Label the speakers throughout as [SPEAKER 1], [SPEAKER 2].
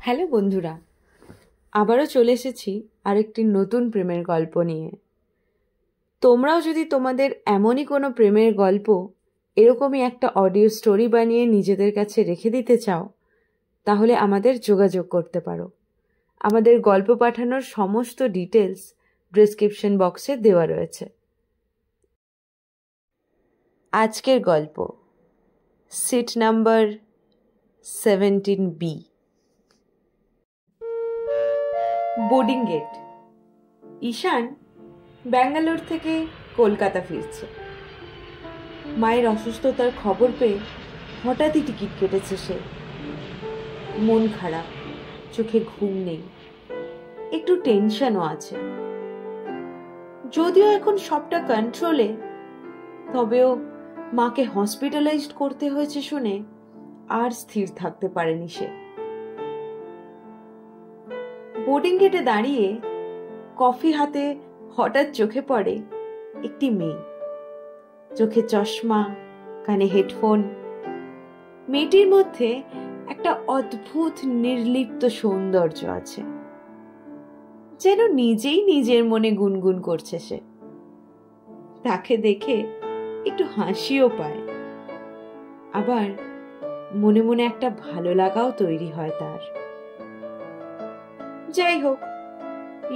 [SPEAKER 1] Hello বন্ধুরা, আবারও চলে এসেছি আরেকটি নতুন প্রেমের গল্প নিয়ে। তোমরাও যদি তোমাদের এমনই কোনো প্রেমের গল্প এরকমই একটা অডিও স্টোরি বানিয়ে নিজেদের কাছে রেখে দিতে চাও, তাহলে আমাদের যোগাযোগ করতে পারো। আমাদের গল্প পাঠানোর সমস্ত ডিটেলস ডেসক্রিপশন বক্সে দেওয়া রয়েছে। আজকের গল্প seat number 17B। Boarding gate. Ishan Bangalore থেকে কলকাতা ফিরছে। মায়ের অসুস্থতার খবর পেয়ে হঠাৎই টিকিট কেটেছে সে। মন খারাপ, চোখে ঘুম নেই, একটু টেনশনও আছে। যদিও এখন সবটা কন্ট্রোলে, তবেও মাকে হসপিটালাইজড করতে হয়েছে শুনে আর স্থির থাকতে পারেনি সে। বোর্ডিং গেটে দাঁড়িয়ে কফি হাতে হঠাৎ চোখে পড়ে একটি মেয়ে। চোখে চশমা, কানে হেডফোন। মেয়েটির মধ্যে একটা অদ্ভুত নির্লিপ্ত সৌন্দর্য আছে, যেন নিজেই নিজের মনে গুনগুন করছে সে। তাকে দেখে একটু হাসিও পায়, আবার মনে মনে একটা ভালো লাগাও তৈরি হয় তার। যাই হোক,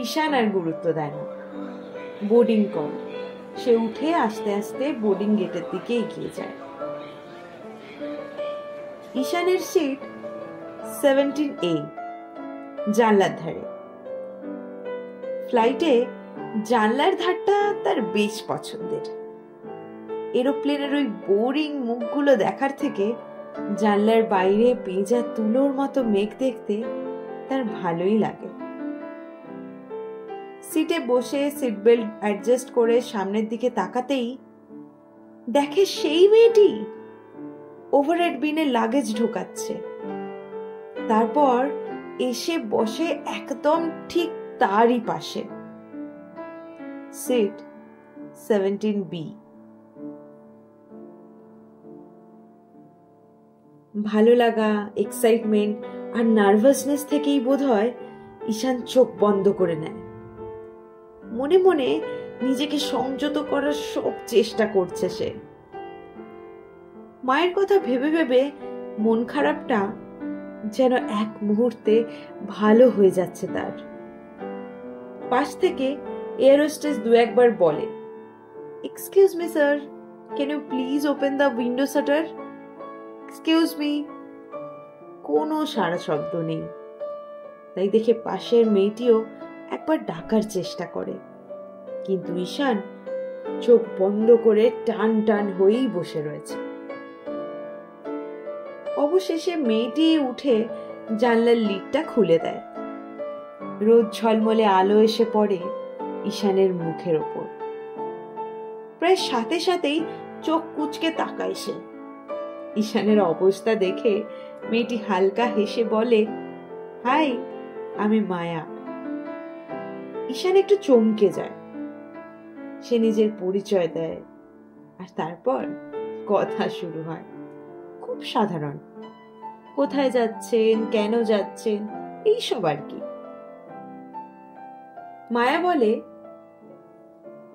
[SPEAKER 1] ঈশান আর গুরুত্ব দেয় না। Boarding call. সে উঠে আস্তে আস্তে বোর্ডিং গেটের দিকে এগিয়ে যায়। ঈশানের সিট 17A, জানলার ধারে। ফ্লাইটে জানলার ধারটা তার বেশ পছন্দের। এরোপ্লেনের ওই বোরিং মুখগুলো দেখার থেকে জানলার বাইরে পেঁজা তুলোর মতো মেঘ দেখতে তার ভালোই লাগে। সিটে বসে সিট বেল্ট অ্যাডজাস্ট করে সামনের দিকে তাকাতেই দেখে সেই মেয়েটি ওভারহেড বিনে লাগেজ ঢোকাচ্ছে। তারপর এসে বসে একদম ঠিক তারই পাশে। Seat 17B। ভালো লাগা, এক্সাইটমেন্ট আর নার্ভাসনেস থেকেই বোধহয় ঈশান চোখ বন্ধ করে নেয়। মনে মনে নিজেকে সংযত করার সব চেষ্টা করছে সে। মায়ের কথা ভেবে ভেবে মন খারাপটা যেন এক মুহূর্তে ভালো হয়ে যাচ্ছে তার। পাশ থেকে এয়ার হোস্টেস দু একবার বলে, excuse me sir, can you please open the window shutter? Excuse me. কোনো সাড়া শব্দ নেই। তাই দেখে পাশের মেয়েটিও একবার ডাকার চেষ্টা করে, কিন্তু ঈশান চোখ বন্ধ করে টান টান হয়েই বসে রয়েছে। অবশেষে মেয়েটি উঠে জানলার লিডটা খুলে দেয়। রোদ ঝলমলে আলো এসে পড়ে ঈশানের মুখের ওপর। প্রায় সাথে সাথেই চোখ কুঁচকে তাকায় সে। ঈশানের অবস্থা দেখে মেয়েটি হালকা হেসে বলে, হাই, আমি মায়া। ঈশান একটু চমকে যায়। সে নিজের পরিচয় দেয়, আর তারপর কথা শুরু হয়। খুব সাধারণ, কোথায় যাচ্ছেন, কেন যাচ্ছেন, এইসব আর কি। মায়া বলে,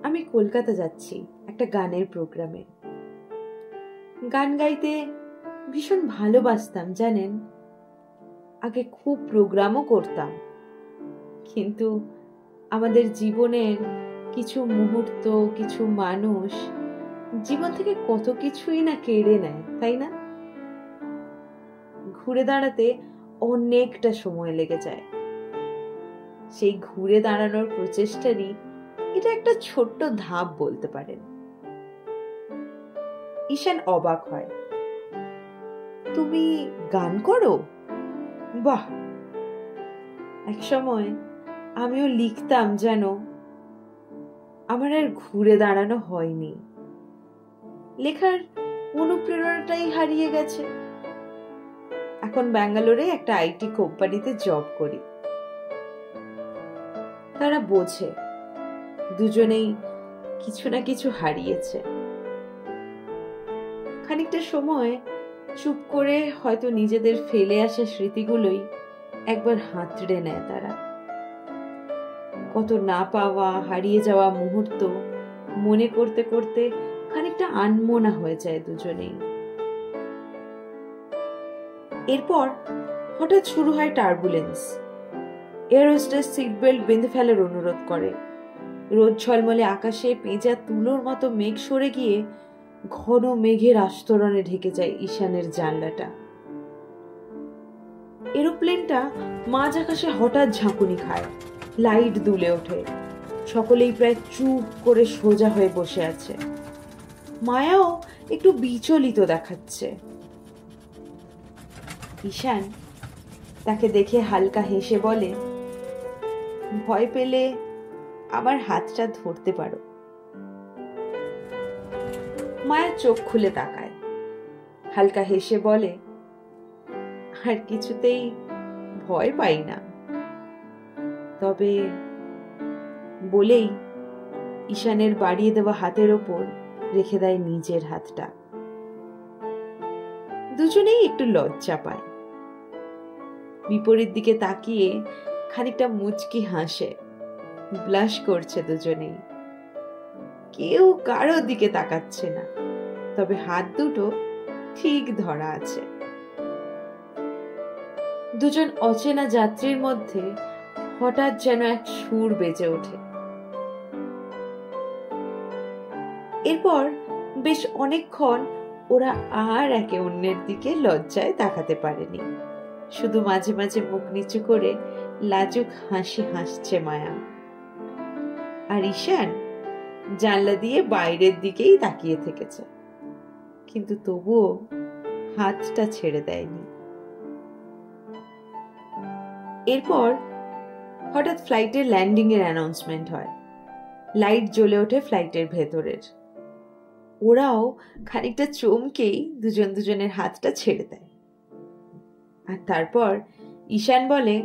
[SPEAKER 1] আমি কলকাতা যাচ্ছি একটা গানের প্রোগ্রামে। গান গাইতে ভীষণ ভালোবাসতাম জানেন। আগে খুব প্রোগ্রামও করতাম, কিন্তু আমাদের জীবনের কিছু মুহূর্ত, কিছু মানুষ জীবন থেকে কত কিছুই না কেড়ে নেয়, তাই না? ঘুরে দাঁড়াতে অনেকটা সময় লেগে যায়। সেই ঘুরে দাঁড়ানোর প্রচেষ্টারই এটা একটা ছোট্ট ধাপ বলতে পারেন। ঈশান অবাক হয়, তুমি গান করো? বাহ! এক সময় আমিও লিখতাম জানো, আমার আর ঘুরে দাঁড়ানো হয়নি। লেখার অনুপ্রেরণাটাই হারিয়ে গেছে। এখন ব্যাঙ্গালোরে একটা আইটি কোম্পানিতে জব করি। তারা বোঝে দুজনেই কিছু না কিছু হারিয়েছে। খানিকটা সময় চুপ করে হয়তো নিজেদের ফেলে আসা স্মৃতিগুলোই একবার হাতড়ে নেয় তারা। কত না পাওয়া, হারিয়ে যাওয়া মুহূর্ত মনে করতে করতে খানিকটা আনমনা হয়ে যায় দুজনেই। এরপর হঠাৎ শুরু হয় turbulence. Air hostess seat belt বেঁধে ফেলার অনুরোধ করে। রোদ ঝলমলে আকাশে পেঁজা তুলোর মতো মেঘ সরে গিয়ে ঘন মেঘের আস্তরণে ঢেকে যায় ঈশানের জানলাটা। এরোপ্লেনটা মাঝ আকাশে হঠাৎ ঝাঁকুনি খায়, লাইট দুলে ওঠে। সকলেই প্রায় চুপ করে সোজা হয়ে বসে আছে। মায়াও একটু বিচলিত দেখাচ্ছে। ঈশান তাকে দেখে হালকা হেসে বলে, ভয় পেলে আমার হাতটা ধরতে পারো। মায়া চোখ খুলে তাকায়, হালকা হেসে বলে, আর কিছুতেই ভয় পাই না। তবে বলেই ঈশানের বাড়িয়ে দেওয়া হাতের ওপর রেখে দেয় নিজের হাতটা। দুজনেই একটু লজ্জা পায়। বিপরীত দিকে তাকিয়ে খানিকটা মুচকি হাসে। ব্লাশ করছে দুজনেই। কেউ কারো দিকে তাকাচ্ছে না, তবে হাত দুটো ঠিক ধরা আছে। দুজন অচেনা যাত্রীর মধ্যে হঠাৎ যেন এক সুর বেজে ওঠে। এরপর বেশ অনেকক্ষণ ওরা আর একে অন্যের দিকে লজ্জায় তাকাতে পারেনি। শুধু মাঝে মাঝে মুখ নিচু করে লাজুক হাসি হাসছে মায়া। আর ঈশান জানলা দিয়ে বাইরের দিকেই তাকিয়ে থেকেছে, কিন্তু তবুও হাতটা ছেড়ে দেয়নি। এরপর হঠাৎ ফ্লাইটের ল্যান্ডিং এর অ্যানাউন্সমেন্ট হয়। লাইট জ্বলে ওঠে ফ্লাইটের ভেতরের। ওরাও খানিকটা চমকেই দুজন দুজনের হাতটা ছেড়ে দেয়। আর তারপর ঈশান বলে,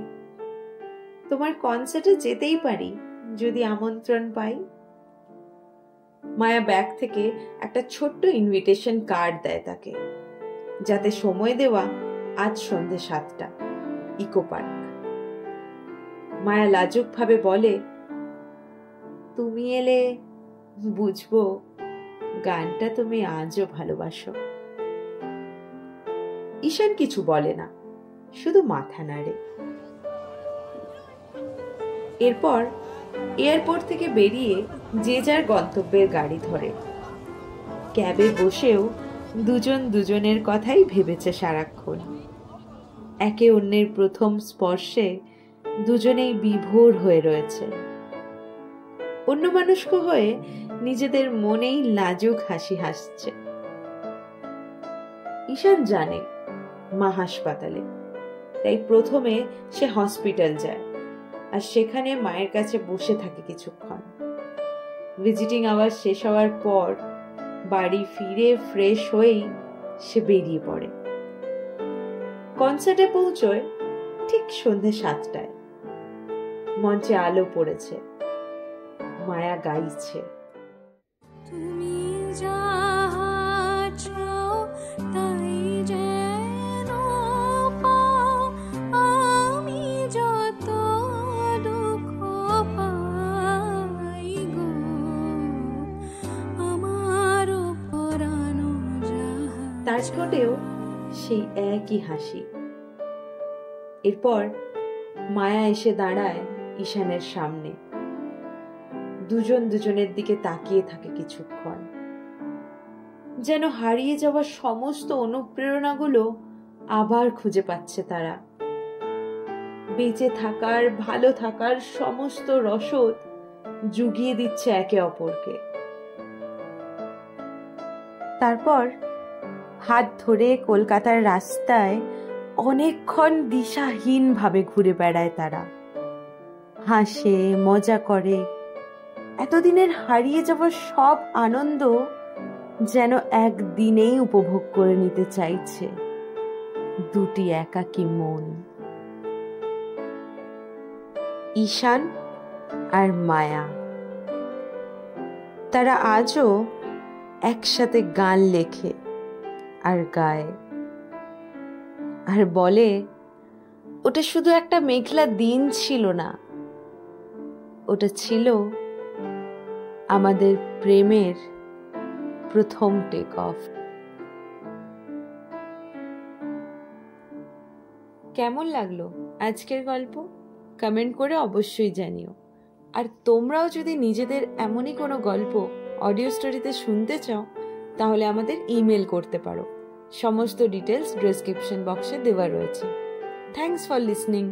[SPEAKER 1] তোমার কনসার্টে যেতেই পারি যদি আমন্ত্রণ পাই। মায়া ব্যাগ থেকে একটা ছোট্ট ইনভিটেশন কার্ড দেয় তাকে, যাতে সময় দেওয়া আজ সন্ধ্যে 7টা, ইকো পার্ক। মায়া লাজুক ভাবে বলে, তুমি এলে বুঝবো গানটা তুমি আজও ভালোবাসো। ঈশান কিছু বলে না, শুধু মাথা নাড়ে। এরপর এয়ারপোর্ট থেকে বেরিয়ে যে যার গন্তব্যের গাড়ি ধরে। ক্যাবে বসেও দুজন দুজনের কথাই ভেবেছে সারাক্ষণ। একে অন্যের প্রথম স্পর্শে দুজনেই বিভোর হয়ে রয়েছে। অন্যমনস্ক হয়ে নিজেদের মনেই লাজুক হাসি হাসছে। ঈশান জানে মা হাসপাতালে, তাই প্রথমে সে হসপিটাল যায় আর সেখানে মায়ের কাছে বসে থাকে কিছুক্ষণ। ভিজিটিং আওয়ার শেষ হওয়ার পর বাড়ি ফিরে ফ্রেশ হয়েই সে বেরিয়ে পড়ে। কনসার্টে পৌঁছয় ঠিক সন্ধ্যে 7টায়। মঞ্চে আলো পড়েছে, মায়া গাইছে,
[SPEAKER 2] তুমি যাহা চাও তাই যেন পাও, আমি যত দুঃখ পাই গো, আমার পরানো যাহা।
[SPEAKER 1] তার ঠোঁটেও সেই একই হাসি। এরপর মায়া এসে দাঁড়ায় ঈশানের সামনে। দুজন দুজনের দিকে তাকিয়ে থাকে কিছুক্ষণ, যেন হারিয়ে যাওয়া সমস্ত অনুপ্রেরণাগুলো আবার খুঁজে পাচ্ছে তারা। বেঁচে থাকার, ভালো থাকার সমস্ত রসদ জুগিয়ে দিচ্ছে একে অপরকে। তারপর হাত ধরে কলকাতার রাস্তায় অনেকক্ষণ দিশাহীন ভাবে ঘুরে বেড়ায় তারা। হাসে, মজা করে। এতদিনের হারিয়ে যাওয়া সব আনন্দ যেন একদিনেই উপভোগ করে নিতে চাইছে দুটি একাকী মন, ঈশান আর মায়া। তারা আজও একসাথে গান লেখে আর গায় আর বলে, ওটা শুধু একটা মেঘলা দিন ছিল না, ওটা ছিল আমাদের প্রেমের প্রথম টেক অফ। কেমন লাগলো আজকের গল্প? কমেন্ট করে অবশ্যই জানিও। আর তোমরাও যদি নিজেদের এমনই কোনো গল্প অডিও স্টোরিতে শুনতে চাও, তাহলে আমাদের ইমেল করতে পারো। সমস্ত ডিটেলস ডেসক্রিপশন বক্সে দেওয়া রয়েছে। Thanks for listening.